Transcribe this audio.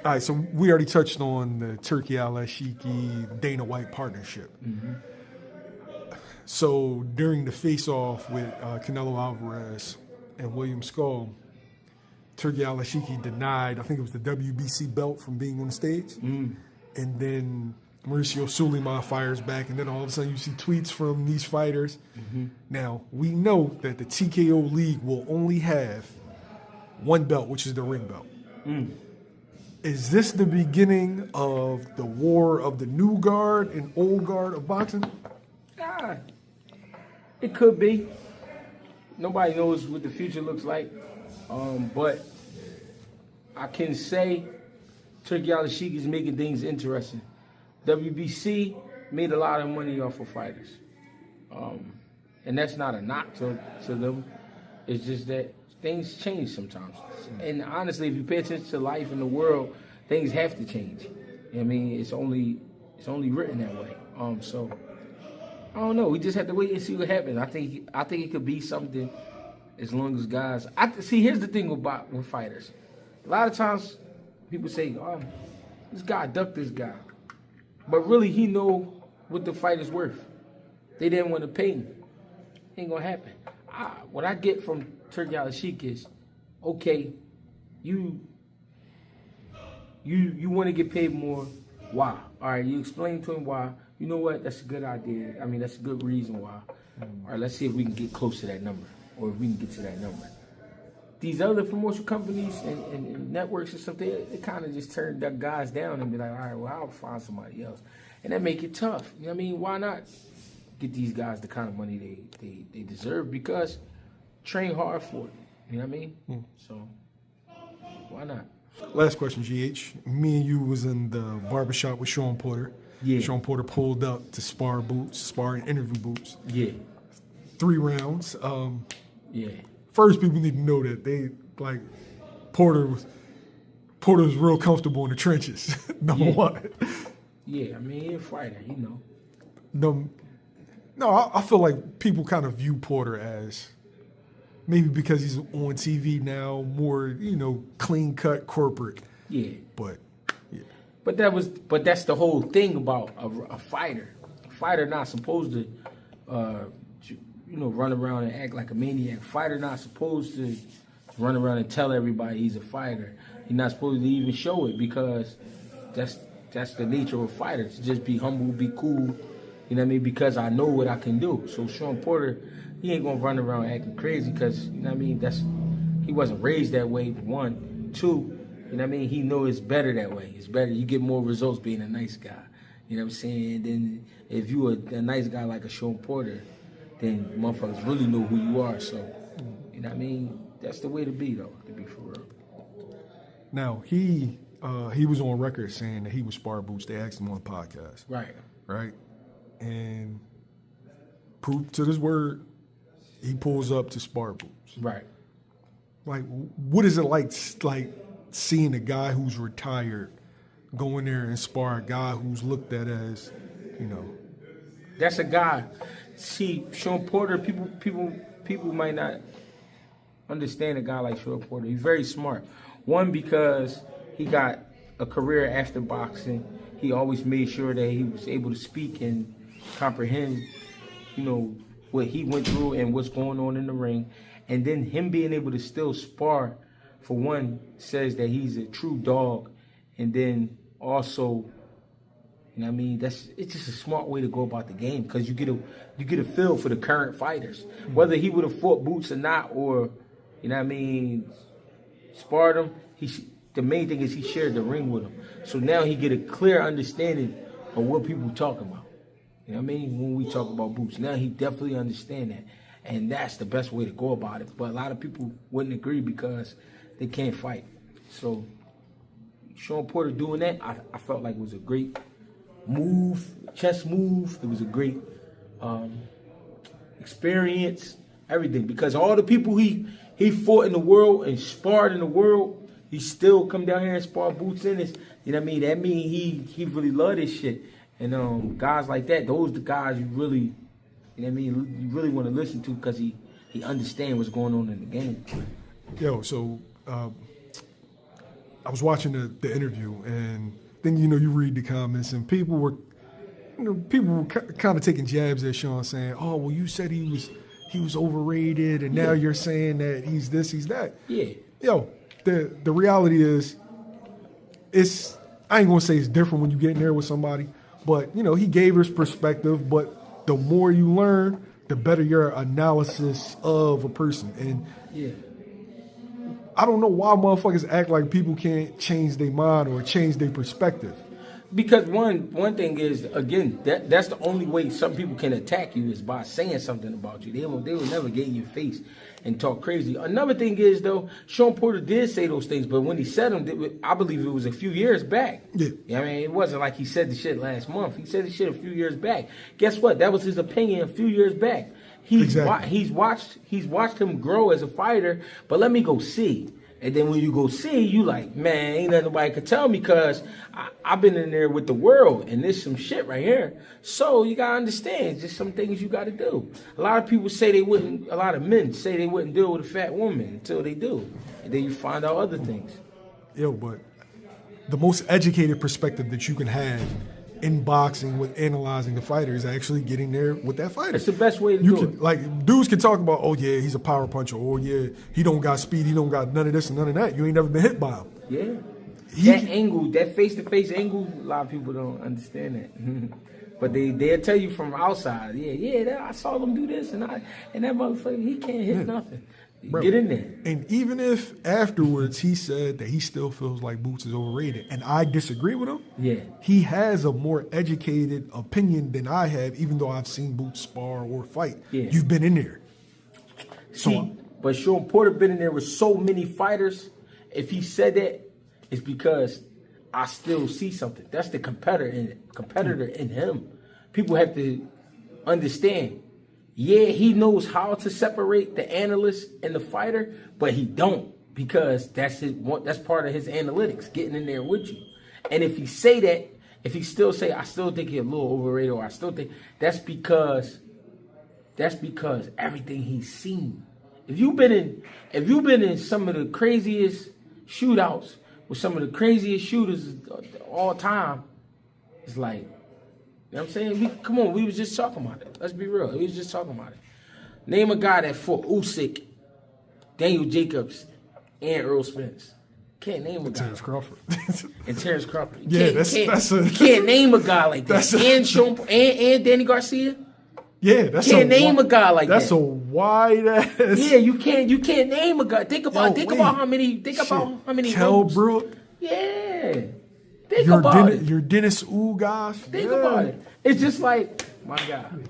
All right, so we already touched on the Turki Alalshikh Dana White partnership. Mm-hmm. So during the face-off with Canelo Alvarez and William Skull, Turki Alalshikh denied, I think it was the WBC belt from being on the stage. Mm. And then Mauricio Sulaimán fires back, and then all of a sudden you see tweets from these fighters. Mm-hmm. Now, we know that the TKO League will only have one belt, which is the ring belt. Mm. Is this the beginning of the war of the new guard and old guard of boxing? It could be. Nobody knows what the future looks like. But I can say Turki Alalshikh is making things interesting. WBC made a lot of money off of fighters. And that's not a knock to them. It's just that things change sometimes. And honestly, if you pay attention to life in the world, things have to change. I mean, it's only written that way. So I don't know. We just have to wait and see what happens. I think it could be something as long as guys. See, here's the thing with fighters. A lot of times people say, "Oh, this guy ducked this guy," but really he know what the fight is worth. They didn't want to pay him. Ain't gonna happen. What I get from Turki Alalshikh is, okay, you want to get paid more. Why? All right, you explain to him why. You know what? That's a good idea. I mean, that's a good reason why. All right, let's see if we can get close to that number, or if we can get to that number. These other promotion companies and networks and stuff, they kind of just turn their guys down and be like, all right, well, I'll find somebody else. And that make it tough. You know what I mean? Why not get these guys the kind of money they deserve? Because train hard for it. You know what I mean? So why not? Last question, GH. Me and you was in the barbershop with Shawn Porter. Yeah. Shawn Porter pulled up to spar and interview boots. Yeah. 3 rounds. Yeah. First, people need to know that they like Porter was real comfortable in the trenches. Number one. Yeah, I mean, he's a fighter, you know. No, I feel like people kind of view Porter as maybe because he's on TV now, more, clean cut corporate. Yeah. But yeah. But that's the whole thing about a fighter. A fighter not supposed to run around and act like a maniac. Fighter not supposed to run around and tell everybody he's a fighter. He's not supposed to even show it, because that's the nature of a fighter. To just be humble, be cool, you know what I mean? Because I know what I can do. So Shawn Porter, he ain't gonna run around acting crazy, because, you know what I mean, he wasn't raised that way, 1. 2, you know what I mean, he knows it's better that way. It's better. You get more results being a nice guy. You know what I'm saying? Then if you a nice guy like a Shawn Porter, then motherfuckers really know who you are. So, you know what I mean? That's the way to be, though, to be for real. Now, he was on record saying that he would spar boots. They asked him on the podcast. Right? And proof to this word, he pulls up to spar boots. Right. Like, what is it like seeing a guy who's retired go in there and spar a guy who's looked at as, That's a guy. See, Shawn Porter, people might not understand a guy like Shawn Porter. He's very smart. 1, because he got a career after boxing. He always made sure that he was able to speak and comprehend, what he went through and what's going on in the ring. And then him being able to still spar, for 1, says that he's a true dog. And then also, you know what I mean? It's just a smart way to go about the game, because you get a feel for the current fighters. Whether he would have fought Boots or not, or, you know what I mean, sparred him, the main thing is he shared the ring with him. So now he get a clear understanding of what people talking about. You know what I mean? When we talk about Boots, now he definitely understand that. And that's the best way to go about it. But a lot of people wouldn't agree because they can't fight. So Shawn Porter doing that, I felt like it was a great move, chess move. It was a great experience, everything. Because all the people he fought in the world and sparred in the world, he still come down here and spar Boots in this. You know what I mean? That mean he really love this shit. And guys like that, those the guys you really, you know what I mean, you really want to listen to, because he understand what's going on in the game. Yo, so I was watching the interview, and then you read the comments, and people were kind of taking jabs at Shawn, saying, "Oh, well, you said he was overrated, and now you're saying that he's this, he's that." Yeah. Yo, the reality is, I ain't gonna say it's different when you get in there with somebody, but he gave his perspective. But the more you learn, the better your analysis of a person. And I don't know why motherfuckers act like people can't change their mind or change their perspective. Because one thing is, again, that's the only way some people can attack you is by saying something about you. They will never get in your face and talk crazy. Another thing is, though, Shawn Porter did say those things, but when he said them, I believe it was a few years back. Yeah. I mean, it wasn't like he said the shit last month. He said the shit a few years back. Guess what? That was his opinion a few years back. He's watched him grow as a fighter, but let me go see. And then when you go see, you like, man, ain't nothing nobody could tell me because I've been in there with the world and there's some shit right here. So you got to understand, just some things you got to do. A lot of people say a lot of men say they wouldn't deal with a fat woman until they do. And then you find out other things. Yo, but the most educated perspective that you can have in boxing with analyzing the fighter is actually getting there with that fighter. It's the best way to do it. Like, dudes can talk about, oh yeah, he's a power puncher, or yeah, he don't got speed, he don't got none of this and none of that. You ain't never been hit by him. Yeah. That angle, that face-to-face angle, a lot of people don't understand that. But they'll tell you from outside, I saw them do this, and that motherfucker, he can't hit nothing. Bro, get in there. And even if afterwards he said that he still feels like Boots is overrated, and I disagree with him, he has a more educated opinion than I have, even though I've seen Boots spar or fight. You've been in there. But Shawn Porter been in there with so many fighters. If he said that, it's because I still see something. That's the competitor in him. People have to understand. Yeah, he knows how to separate the analyst and the fighter, but he don't, because that's part of his analytics, getting in there with you. And if he say that, if he still say, I still think he's a little overrated, or I still think, that's because everything he's seen. If you've been in some of the craziest shootouts with some of the craziest shooters of all time, it's like, you know what I'm saying? We was just talking about it. Let's be real. We was just talking about it. Name a guy that fought Usyk, Daniel Jacobs, and Earl Spence. Can't name a guy. Terrence Crawford. And Terrence Crawford. You can't name a guy like that. And Danny Garcia. Yeah, that's can't name a guy like that. That's a wide ass. Yeah, you can't name a guy. Think about how many. Kell Brook. Yeah. Think about it. Your Dennis Ugas. Think about it. It's just like, my God.